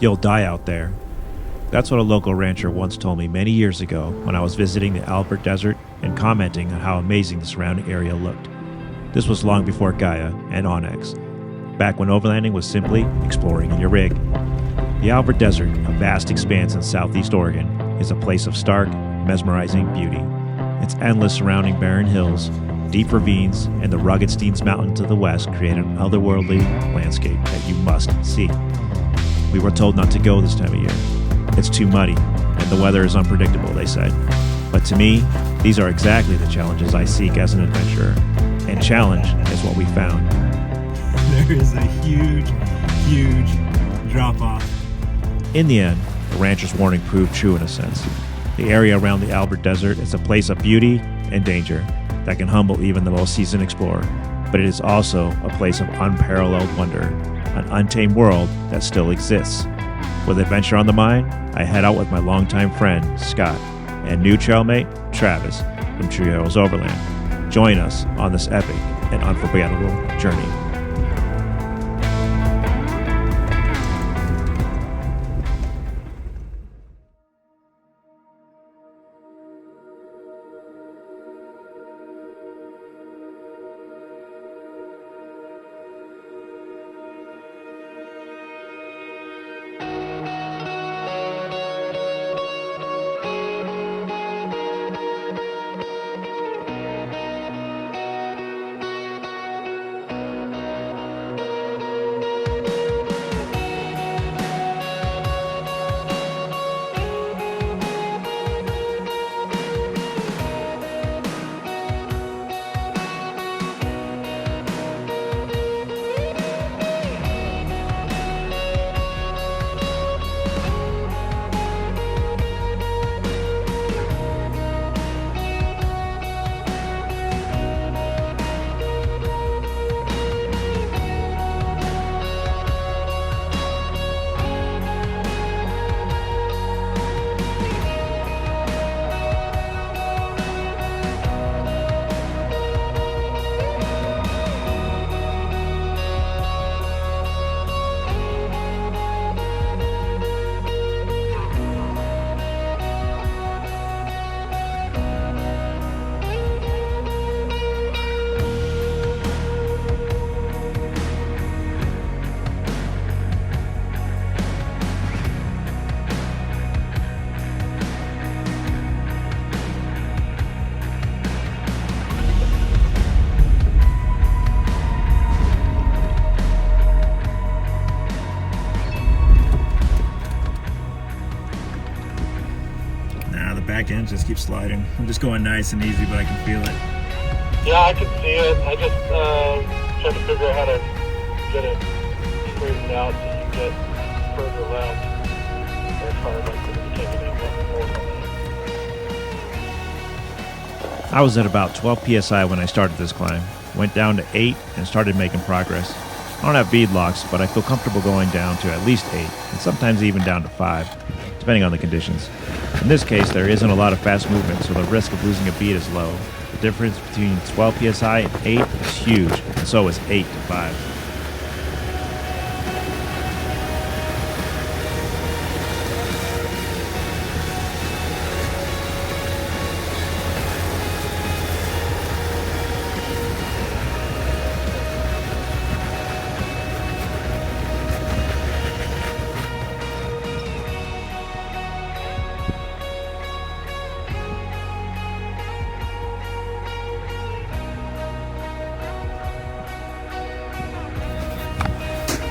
You'll die out there. That's what a local rancher once told me many years ago when I was visiting the Alvord Desert and commenting on how amazing the surrounding area looked. This was long before Gaia and Onyx, back when overlanding was simply exploring in your rig. The Alvord Desert, a vast expanse in southeast Oregon, is a place of stark, mesmerizing beauty. Its endless surrounding barren hills, deep ravines, and the rugged Steens Mountain to the west create an otherworldly landscape that you must see. We were told not to go this time of year. It's too muddy, and the weather is unpredictable, they said. But to me, these are exactly the challenges I seek as an adventurer. And challenge is what we found. There is a huge drop-off. In the end, the rancher's warning proved true in a sense. The area around the Alvord Desert is a place of beauty and danger that can humble even the most seasoned explorer. But it is also a place of unparalleled wonder, an untamed world that still exists. With adventure on the mind, I head out with my longtime friend, Scott, and new trailmate, Travis, from True Heroes Overland. Join us on this epic and unforgettable journey. Back end just keeps sliding. I'm just going nice and easy, but I can feel it. Yeah, I can see it. I just trying to figure out how to get it straightened out so you get further left. That's hard, like I was at about 12 psi when I started this climb. Went down to 8 and started making progress. I don't have bead locks, but I feel comfortable going down to at least 8, and sometimes even down to 5, depending on the conditions. In this case, there isn't a lot of fast movement, so the risk of losing a bead is low. The difference between 12 psi and 8 is huge, and so is 8 to 5.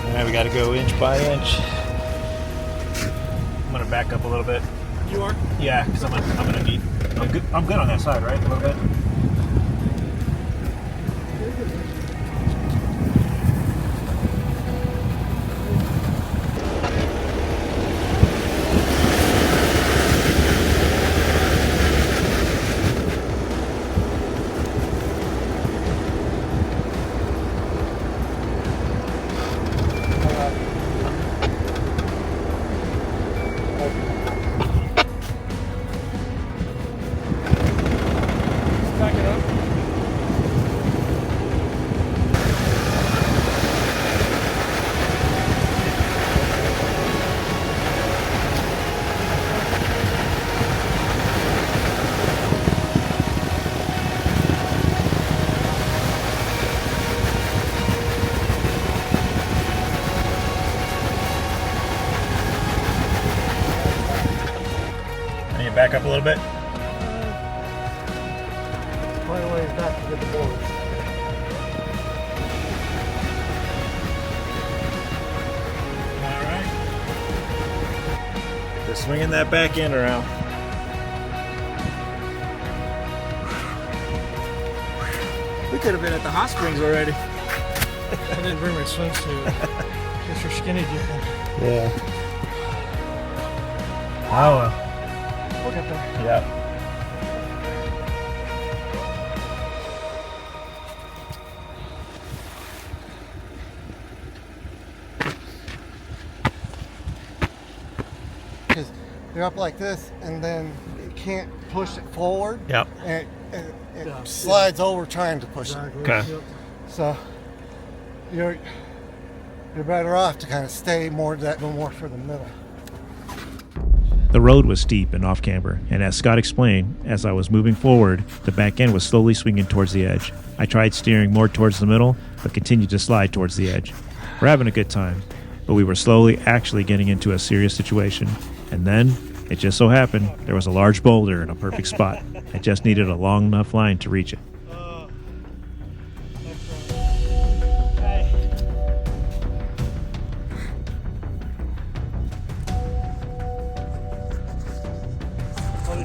Alright, we gotta go inch by inch. I'm gonna back up a little bit. You are? Yeah, because I'm gonna need. I'm good on that side, right? A little bit. back up a little bit? Quite a ways back to get the boards. All right. Just swinging that back end around. We could have been at the hot springs already. I didn't bring my swimsuit. Guess you're skinny dipping. Yeah. Oh well. We'll get there. Yep. Because you're up like this, and then you can't push it forward. Yep. And it slides over trying to push it. Okay. So you're better off to kind of stay more for the middle. The road was steep and off-camber, and as Scott explained, as I was moving forward, the back end was slowly swinging towards the edge. I tried steering more towards the middle, but continued to slide towards the edge. We're having a good time, but we were slowly actually getting into a serious situation. And then, it just so happened, there was a large boulder in a perfect spot. I just needed a long enough line to reach it.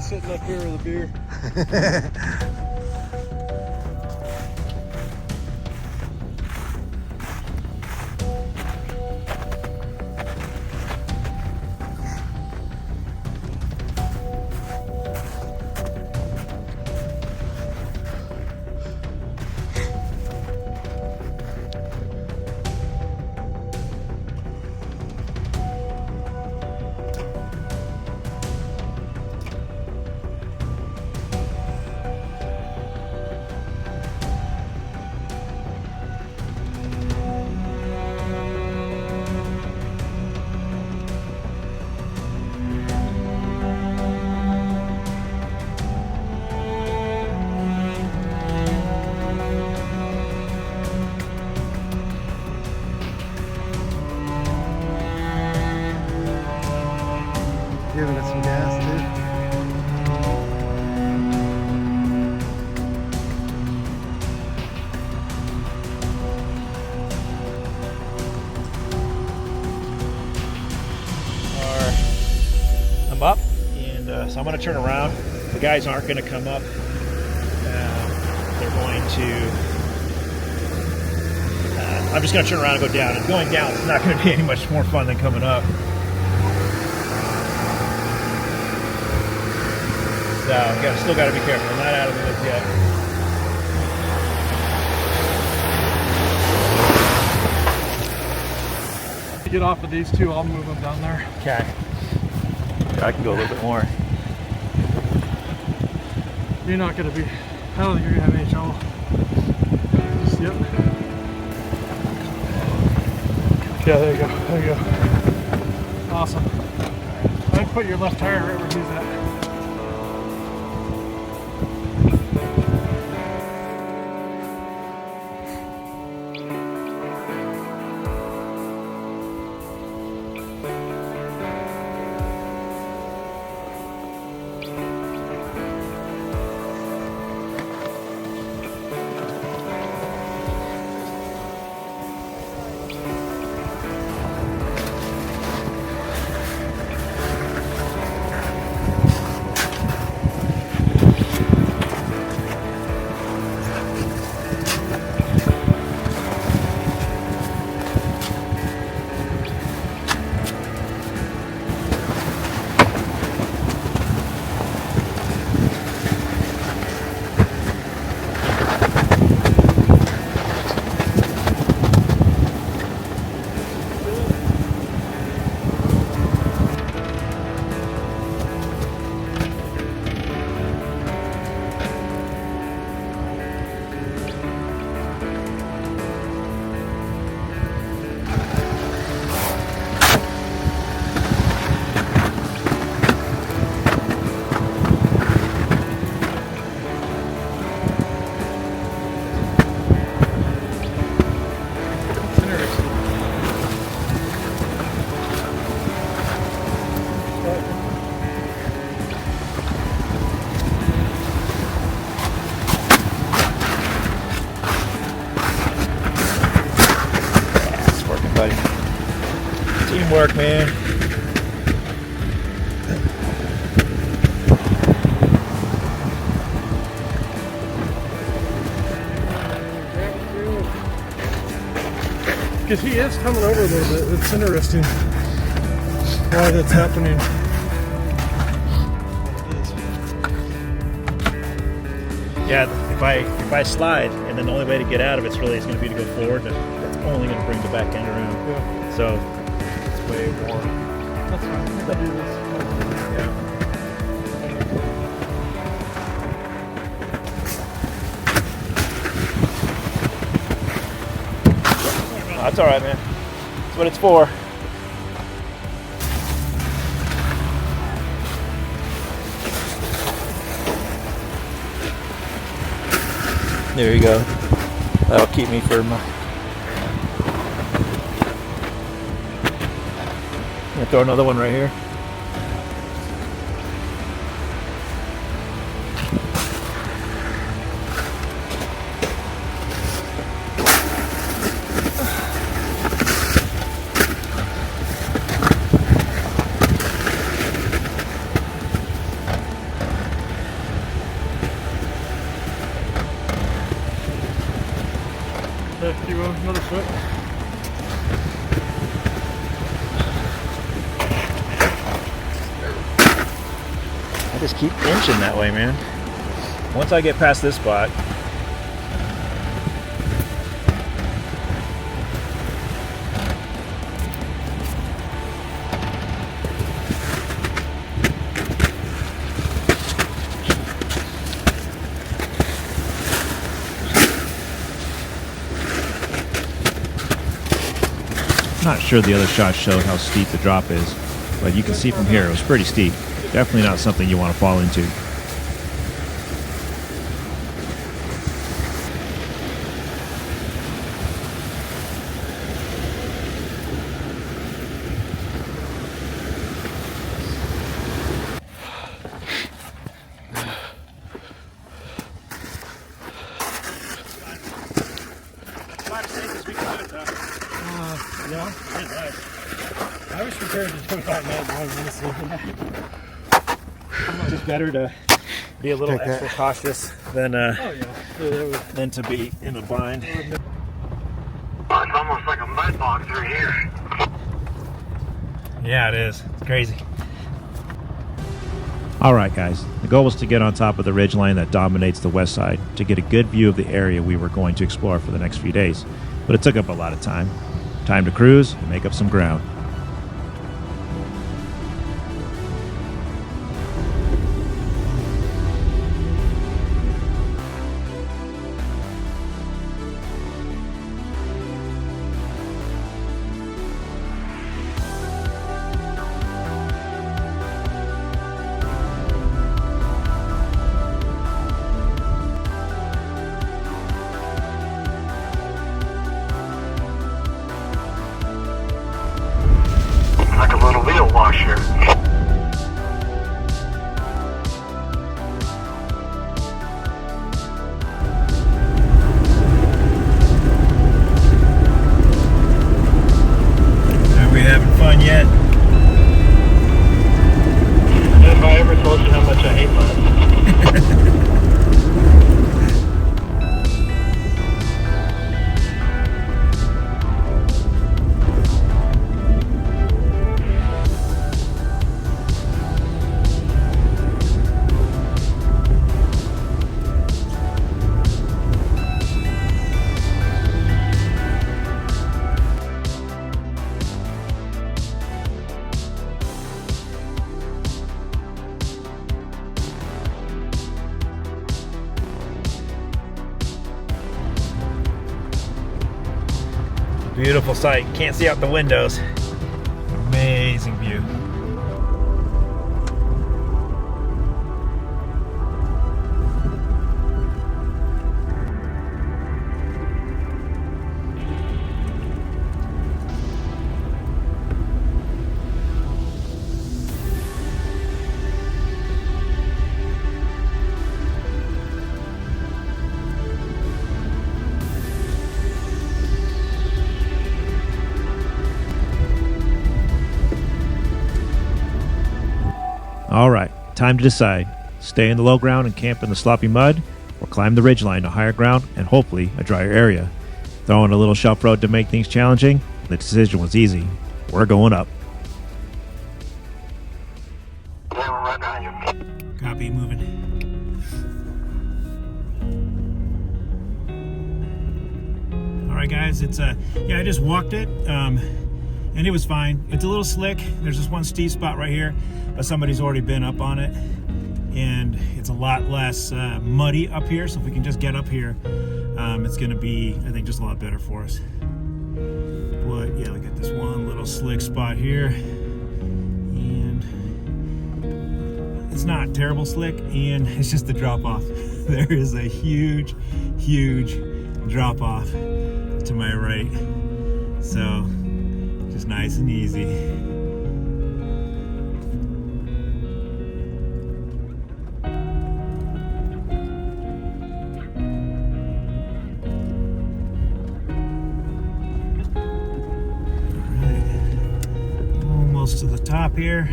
Sitting up here with a beer. Giving it some gas too. I'm up, and so I'm going to turn around. The guys aren't going to come up. They're going to... I'm just going to turn around and go down. And going down is not going to be any much more fun than coming up. So, still got to be careful. I'm not out of the woods yet. To get off of these two, I'll move them down there. Okay. I can go a little bit more. You're not going to be... I don't think you're going to have any trouble. Just, yep. Yeah, there you go. There you go. Awesome. I'd put your left tire right where he's at. Teamwork, man. Because he is coming over a little bit. It's interesting why that's happening. Yeah, if I slide, and then the only way to get out of it's going to be to go forward, that's only going to bring the back end around. Yeah. So it's way more. That's fine. I think I do this. Oh, that's all right, man. That's what it's for. There you go. That'll keep me for my. I'm gonna throw another one right here. Keep going, another foot. I just keep inching that way, man. Once I get past this spot, I'm not sure the other shots showed how steep the drop is, but you can see from here it was pretty steep. Definitely not something you want to fall into. Yeah. I was prepared to do that night, honestly. just better to be a little extra cautious than than to be in a bind. It's almost like a mud box through here. Yeah, it is. It's crazy. Alright guys, the goal was to get on top of the ridgeline that dominates the west side to get a good view of the area we were going to explore for the next few days, but it took up a lot of time. Time to cruise and make up some ground. Like a little wheel washer. Are we having fun yet? If I ever told you how much I hate mud. Beautiful sight. Can't see out the windows. Amazing view. All right, time to decide. Stay in the low ground and camp in the sloppy mud, or climb the ridgeline to higher ground and hopefully a drier area. Throwing a little shelf road to make things challenging, the decision was easy. We're going up. Copy, moving. All right, guys, it's I just walked it, and it was fine. It's a little slick. There's this one steep spot right here, but somebody's already been up on it, and it's a lot less muddy up here. So if we can just get up here, it's going to be, I think, just a lot better for us. But yeah, we got this one little slick spot here, and it's not terrible slick, and it's just the drop off. There is a huge drop off to my right, so just nice and easy. To the top here,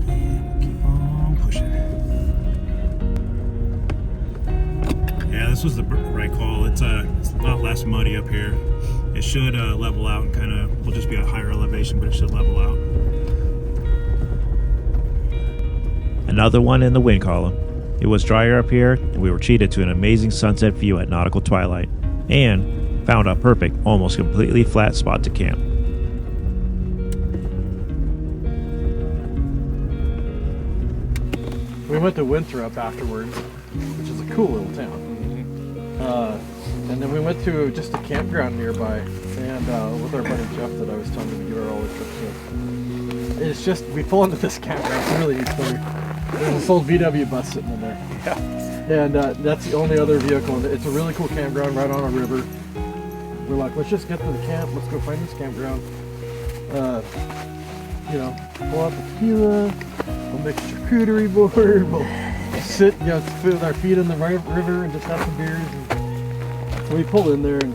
and keep on pushing. Yeah, this was the right call. It's a lot less muddy up here. It should level out and kind of will just be a higher elevation, but it should level out. Another one in the wind column. It was drier up here, and we were treated to an amazing sunset view at nautical twilight, and found a perfect, almost completely flat spot to camp. We went to Winthrop afterwards, which is a cool little town. And then we went to just a campground nearby, and with our buddy Jeff that I was telling you we do our all the trips with. It's just, we pull into this campground. It's a really neat story. There's this old VW bus sitting in there. Yeah. And that's the only other vehicle. It's a really cool campground right on a river. We're like, let's just get to the camp. Let's go find this campground. You know, pull out the tequila. We'll make a charcuterie board. We'll sit, you know, with our feet in the river and just have some beers. And so we pull in there and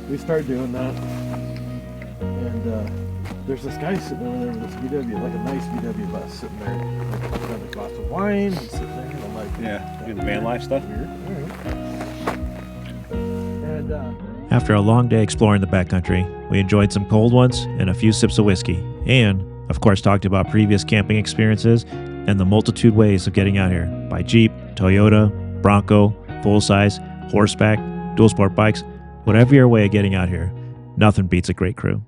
we start doing that. And there's this guy sitting over there with this VW, like a nice VW bus sitting there. Like, got a glass of wine. He's sitting there, and I'm like, Yeah, do the van life stuff. Weird. All right. And After a long day exploring the backcountry, we enjoyed some cold ones and a few sips of whiskey, and, of course, talked about previous camping experiences and the multitude ways of getting out here by Jeep, Toyota, Bronco, full-size, horseback, dual-sport bikes, whatever your way of getting out here, nothing beats a great crew.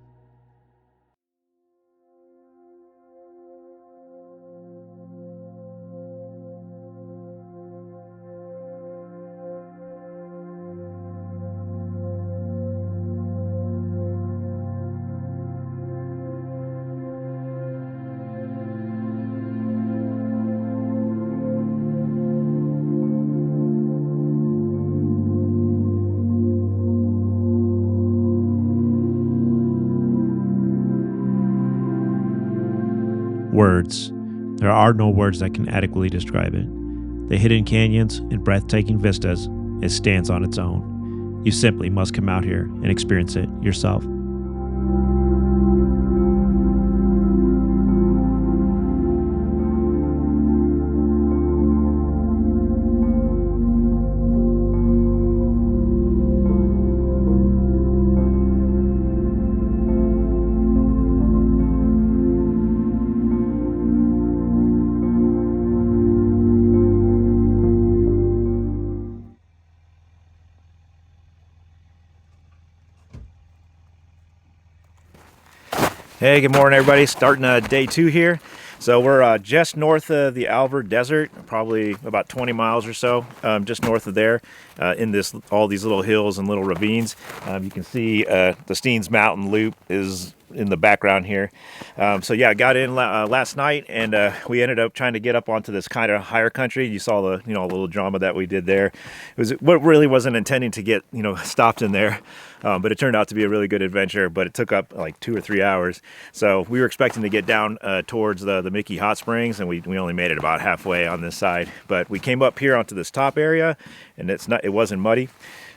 Words. There are no words that can adequately describe it. The hidden canyons and breathtaking vistas, it stands on its own. You simply must come out here and experience it yourself. Hey, good morning, everybody. Starting day 2 here. So we're just north of the Alvord Desert, probably about 20 miles or so, just north of there, in all these little hills and little ravines. You can see the Steens Mountain Loop is in the background here. So yeah, I got in last night, and we ended up trying to get up onto this kind of higher country. You saw the little drama that we did there. It was what really wasn't intending to get stopped in there. But it turned out to be a really good adventure, but it took up like 2 or 3 hours. So we were expecting to get down towards the Mickey Hot Springs, and we only made it about halfway on this side. But we came up here onto this top area, and it wasn't muddy.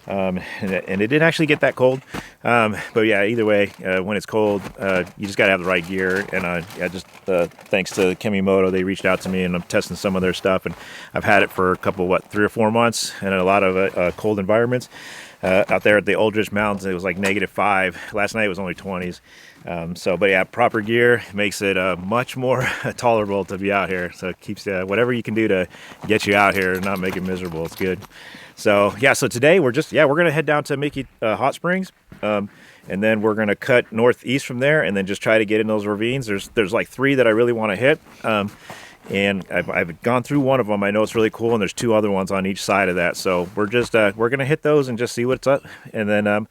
And it didn't actually get that cold. But yeah, either way, when it's cold, you just got to have the right gear. And I just, thanks to Kemi Moto, they reached out to me and I'm testing some of their stuff. And I've had it for a couple, 3 or 4 months and in a lot of cold environments. Out there at the Aldrich Mountains, it was like -5. Last night it was only 20s. But yeah, proper gear makes it much more tolerable to be out here. So it keeps whatever you can do to get you out here and not make it miserable. It's good. So yeah, so today we're gonna head down to Mickey Hot Springs, and then we're gonna cut northeast from there, and then just try to get in those ravines. There's like 3 that I really want to hit. And I've gone through one of them. I know it's really cool, and there's 2 other ones on each side of that. So we're just we're gonna hit those and just see what's up, and then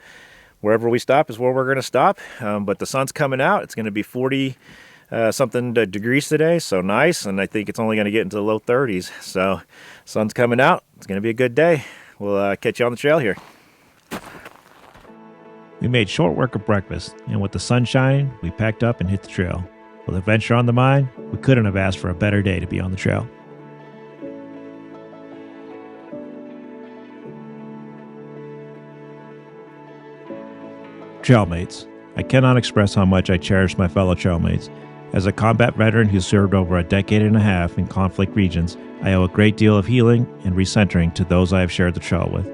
wherever we stop is where we're gonna stop. But the sun's coming out. It's gonna be 40 something degrees today, so nice. And I think it's only gonna get into the low 30s. So sun's coming out. It's gonna be a good day. We'll catch you on the trail here. We made short work of breakfast, and with the sun shining, we packed up and hit the trail. With adventure on the mind, we couldn't have asked for a better day to be on the trail. Trailmates. I cannot express how much I cherish my fellow trailmates. As a combat veteran who served over a decade and a half in conflict regions, I owe a great deal of healing and recentering to those I have shared the trail with.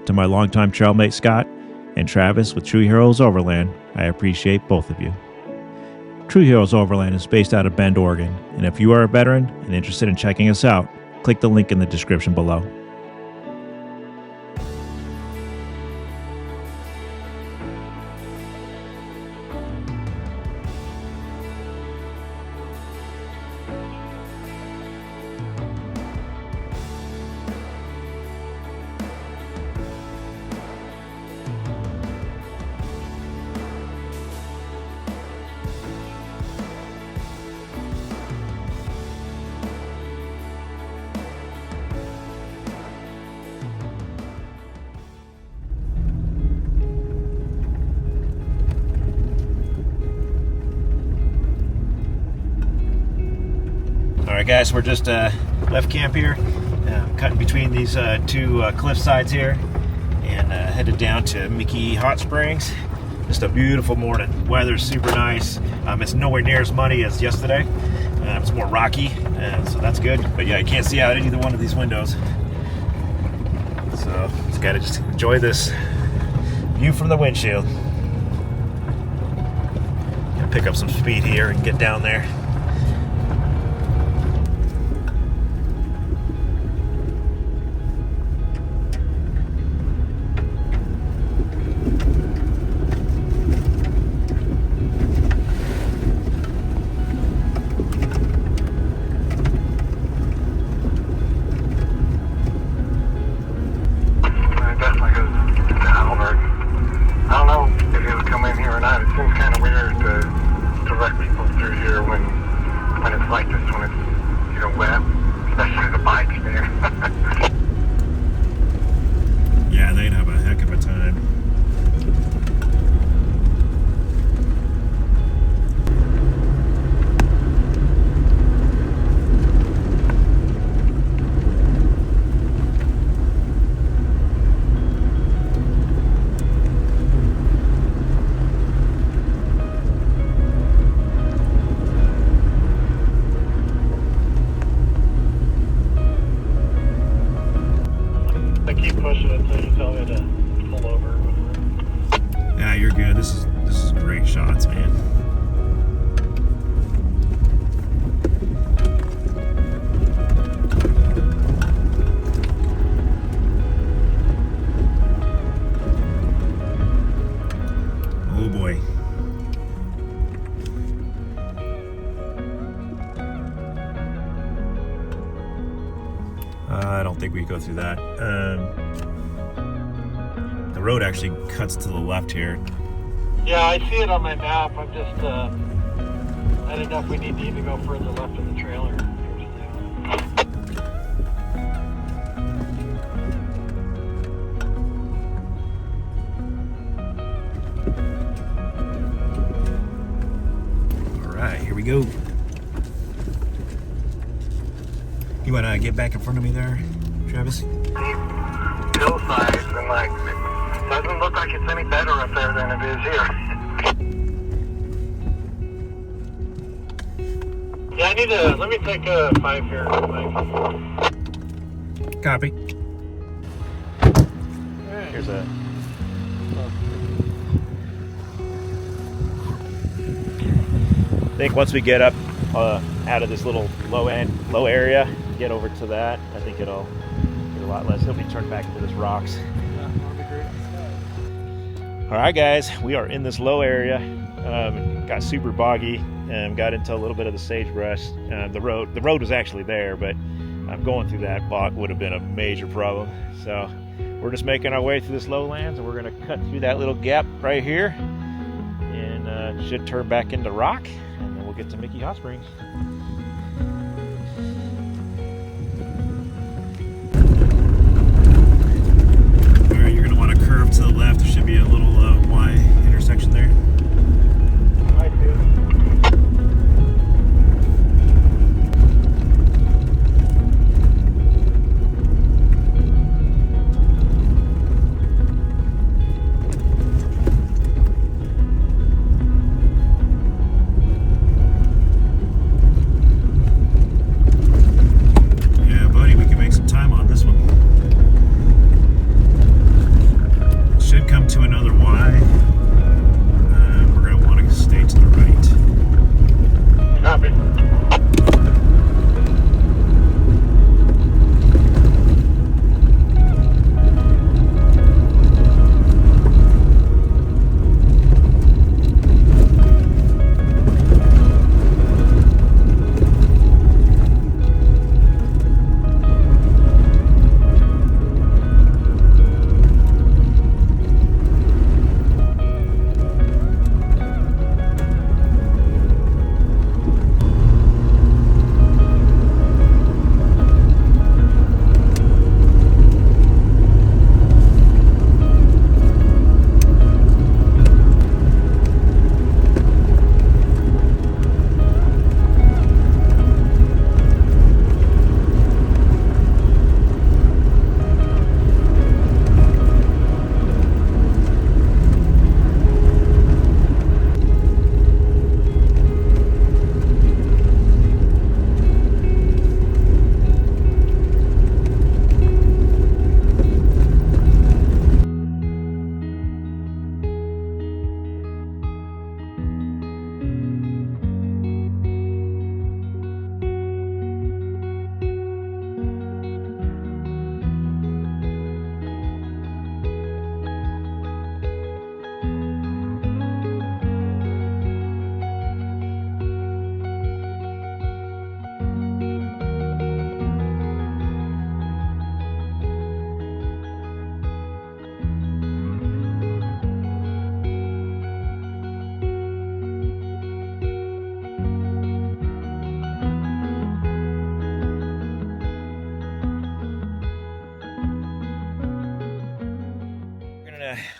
To my longtime trailmate Scott and Travis with True Heroes Overland, I appreciate both of you. True Heroes Overland is based out of Bend, Oregon, and if you are a veteran and interested in checking us out, click the link in the description below. Alright guys, we're just left camp here, cutting between these 2 cliff sides here, and headed down to Mickey Hot Springs. Just a beautiful morning. Weather's super nice. It's nowhere near as muddy as yesterday. It's more rocky, so that's good. But yeah, you can't see out either one of these windows. So just gotta enjoy this view from the windshield. Gonna pick up some speed here and get down there. This is great shots, man. Oh boy. I don't think we can go through that. The road actually cuts to the left here. Yeah, I see it on my map. I'm just, I don't know if we need to even go further left of the trailer. All right, here we go. You want to get back in front of me there, Travis? Deep hillsides and like Doesn't look like it's any better up there than it is here. Yeah, I need to, let me take a 5 here. Copy. Here's a... I think once we get up out of this little low area, get over to that, I think it'll get a lot less. It'll be turned back into this rocks. All right, guys, we are in this low area. Got super boggy and got into a little bit of the sagebrush. The road was actually there, but going through that bog would have been a major problem. So we're just making our way through this lowlands, and we're going to cut through that little gap right here, and should turn back into rock, and then we'll get to Mickey Hot Springs. All right, you're going to want to curve to the left. There should be a little Y intersection there. I do. Yeah, buddy, we can make some time on this one. Should come to another Y. We're going to want to stay to the right. Copy.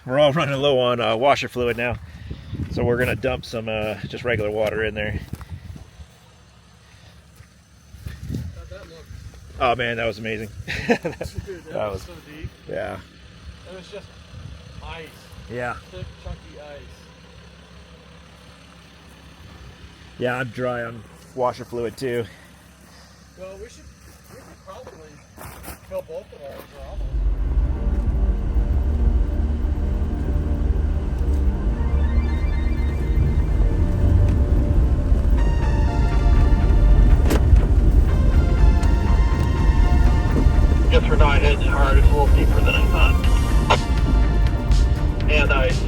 We're all running low on washer fluid now, so we're gonna dump some just regular water in there. Oh man, that was amazing. Dude, that was so deep. Yeah. It was just ice. Yeah. Thick, chunky ice. Yeah, I'm dry on washer fluid too. Well, we could probably fill both of ours or almost. Guess we're not hitting it hard. It's a little deeper than I thought. And ice.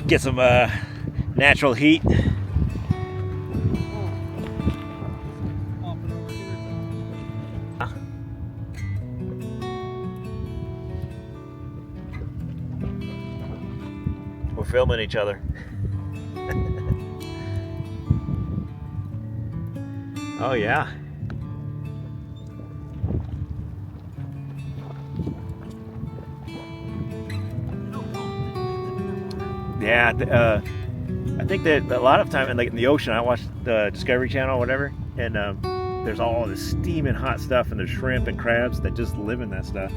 Get some natural heat. We're filming each other. Oh yeah. Yeah, I think that a lot of time, like in the ocean, I watch the Discovery Channel or whatever, and there's all this steaming hot stuff, and there's shrimp and crabs that just live in that stuff.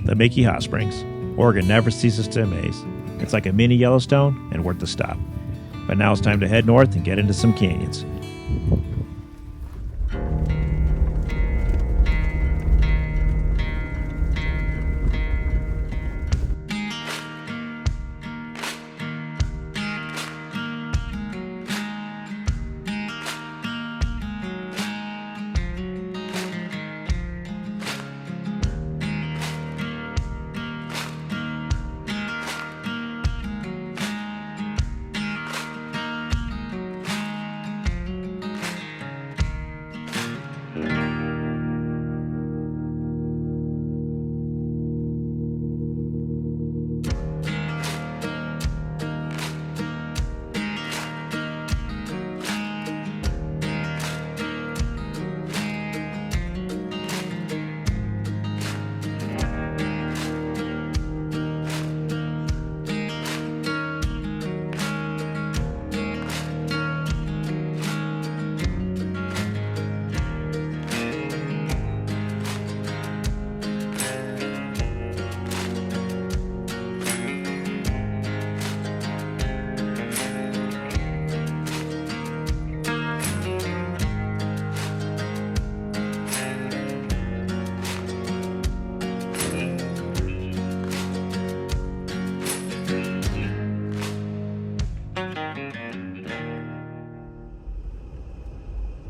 The Mickey Hot Springs. Oregon never ceases to amaze. It's like a mini Yellowstone and worth the stop. But now it's time to head north and get into some canyons.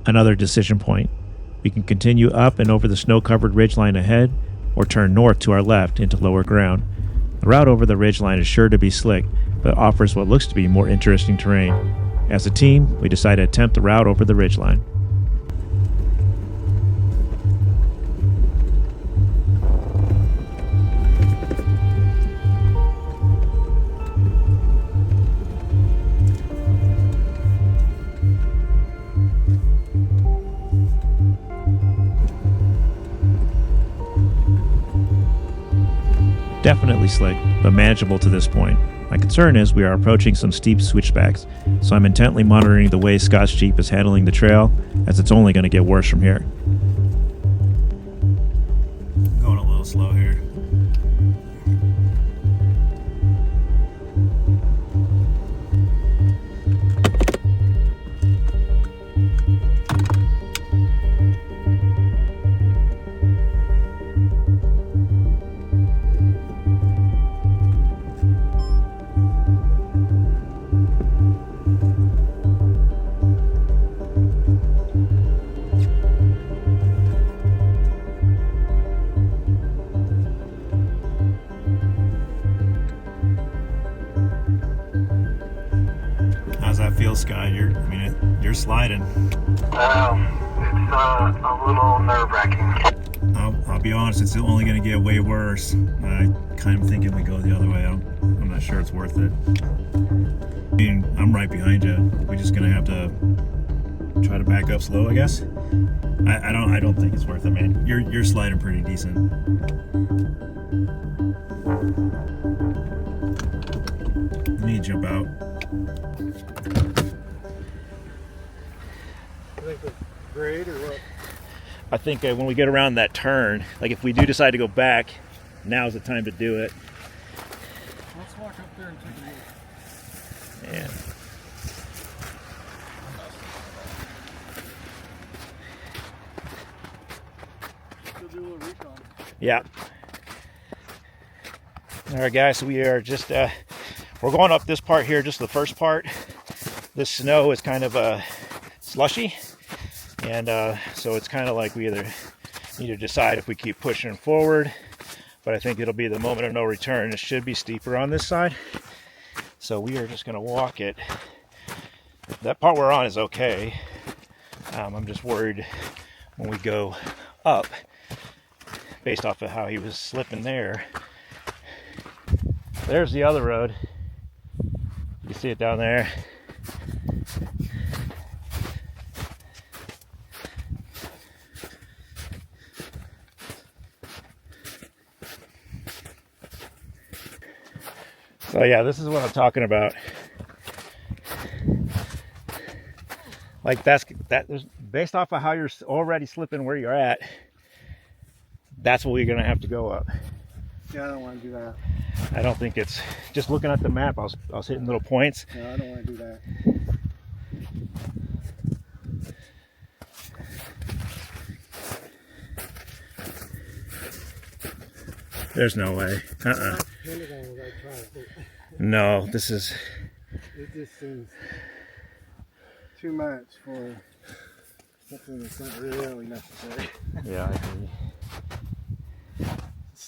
Another decision point. We can continue up and over the snow-covered ridgeline ahead, or turn north to our left into lower ground. The route over the ridgeline is sure to be slick, but offers what looks to be more interesting terrain. As a team, we decide to attempt the route over the ridgeline. Definitely slick, but manageable to this point. My concern is we are approaching some steep switchbacks, so I'm intently monitoring the way Scott's Jeep is handling the trail, as it's only going to get worse from here. Going a little slow here. How's that feel, Scott? You're sliding. It's a little nerve-wracking. I'll be honest, it's only going to get way worse. I kind of thinking we go the other way. I'm not sure it's worth it. I mean, I'm right behind you. We're just going to have to try to back up slow, I guess. I don't think it's worth it, man. You're sliding pretty decent. Let me jump out. You think the grade or what? I think when we get around that turn, like if we do decide to go back, now's the time to do it. Let's walk up there and take a look. Yeah. Still do a little recon. Yeah. All right, guys, so we are just, we're going up this part here, just the first part. This snow is kind of slushy, and so it's kind of like we either need to decide if we keep pushing forward, but I think it'll be the moment of no return. It should be steeper on this side, so we are just going to walk it. That part we're on is okay. I'm just worried when we go up, based off of how he was slipping there. There's the other road. You can see it down there. So yeah, this is what I'm talking about. Like that is based off of how you're already slipping where you're at. That's what we're gonna have to go up. Yeah, I don't want to do that. I don't think it's just looking at the map. I was hitting little points. No, I don't want to do that. There's no way. No, this is. It just seems too much for something that's not really necessary. Yeah, I agree.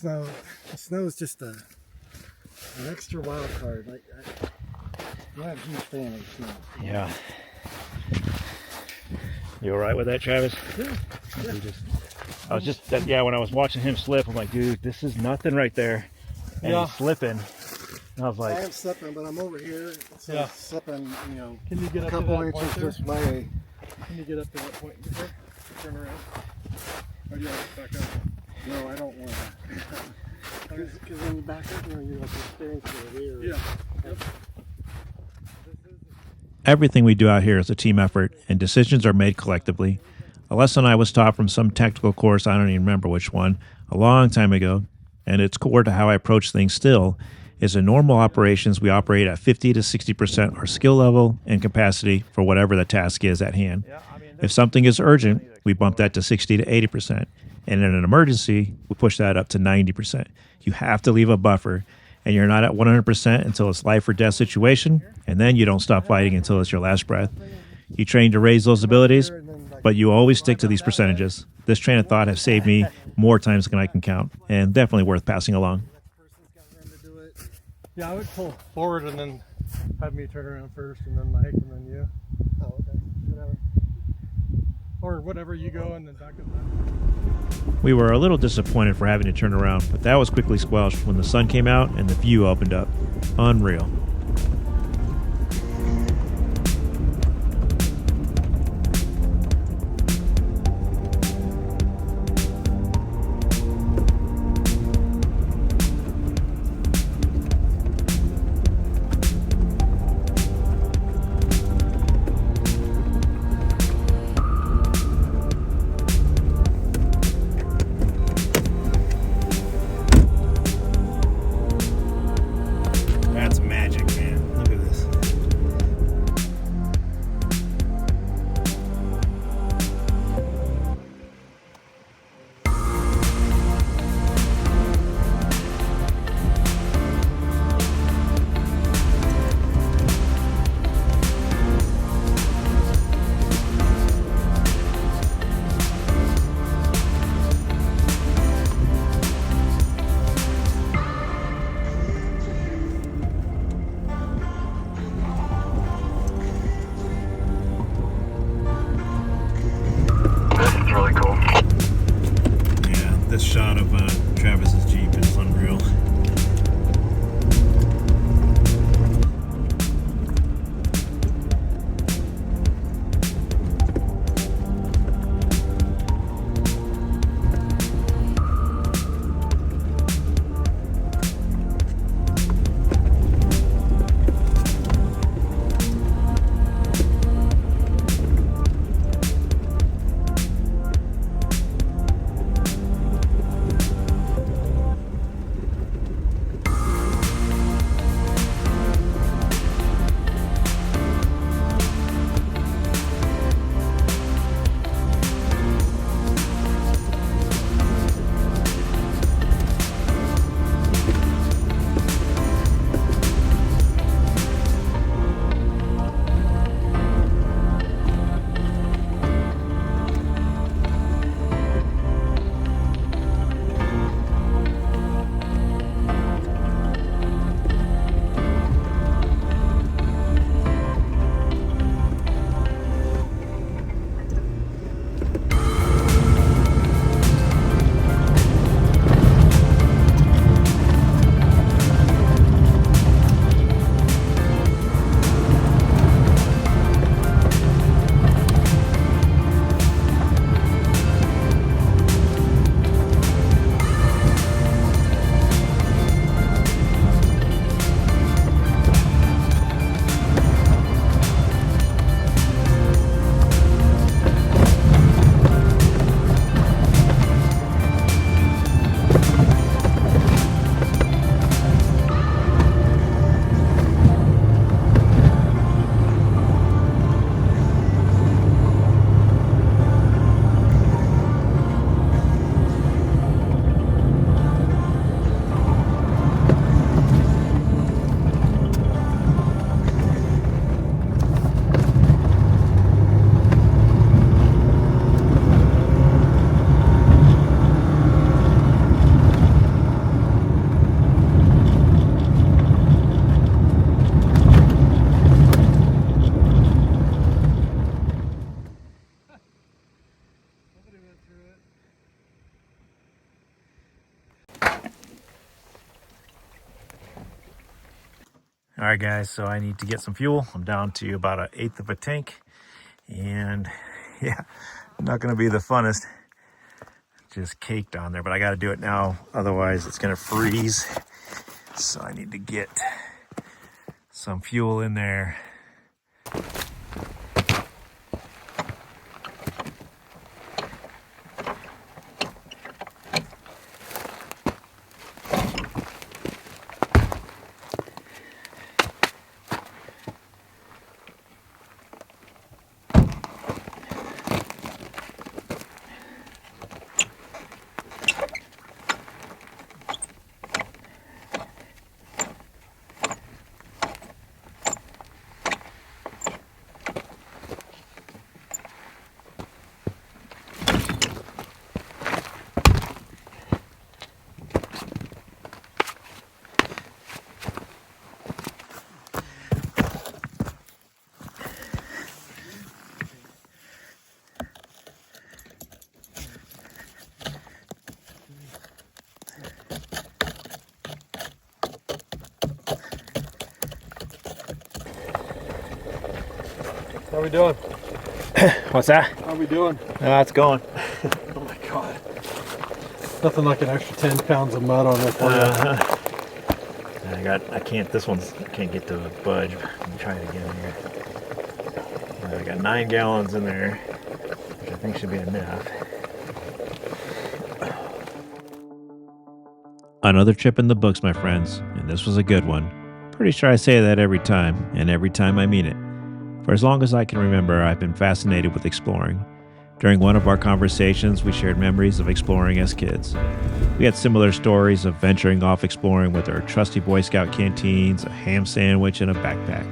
The snow is just an extra wild card. Like, I'm not a huge fan of snow. Yeah. You all right with that, Travis? Yeah. I was just, yeah, when I was watching him slip, I'm like, dude, this is nothing right there. And Yeah. he's slipping. And I was I like, am slipping, but I'm over here. So Yeah. slipping, you know, Can you get a up to couple that point inches there? this way. Can you get up to that point there? Turn around. Or do you want to back up? No, I don't want to. Because when you back up, you know, you're like staring to the rear. Yeah. Yep. Everything we do out here is a team effort, and decisions are made collectively. A lesson I was taught from some technical course, I don't even remember which one, a long time ago, and it's core to how I approach things still, is in normal operations we operate at 50 to 60% our skill level and capacity for whatever the task is at hand. If something is urgent, we bump that to 60 to 80%, and in an emergency, we push that up to 90%. You have to leave a buffer, and you're not at 100% until it's life or death situation, and then you don't stop fighting until it's your last breath. You train to raise those abilities, but you always stick to these percentages. This train of thought has saved me more times than I can count, and definitely worth passing along. Yeah, I would pull forward and then have me turn around first, and then Mike, and then you. Oh, okay. Whatever. Or whatever, you go and then back up. We were a little disappointed for having to turn around, but that was quickly squelched when the sun came out and the view opened up. Unreal. that's magic. All right, guys, so I need to get some fuel. I'm down to about 1/8 of a tank. And yeah, not going to be the funnest. Just caked on there, but I got to do it now. Otherwise, it's going to freeze. So I need to get some fuel in there. How we doing? What's that? How we doing? It's going. Oh my god. Nothing like an extra 10 pounds of mud on there for you. I can't get to budge. Let me try it again here. I got 9 gallons in there, which I think should be enough. Another trip in the books, my friends, and this was a good one. Pretty sure I say that every time, and every time I mean it. For as long as I can remember, I've been fascinated with exploring. During one of our conversations, we shared memories of exploring as kids. We had similar stories of venturing off exploring with our trusty Boy Scout canteens, a ham sandwich, and a backpack.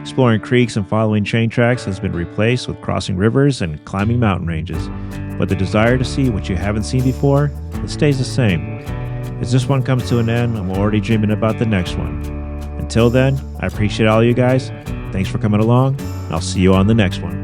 Exploring creeks and following train tracks has been replaced with crossing rivers and climbing mountain ranges. But the desire to see what you haven't seen before, it stays the same. As this one comes to an end, I'm already dreaming about the next one. Until then, I appreciate all you guys. Thanks for coming along, and I'll see you on the next one.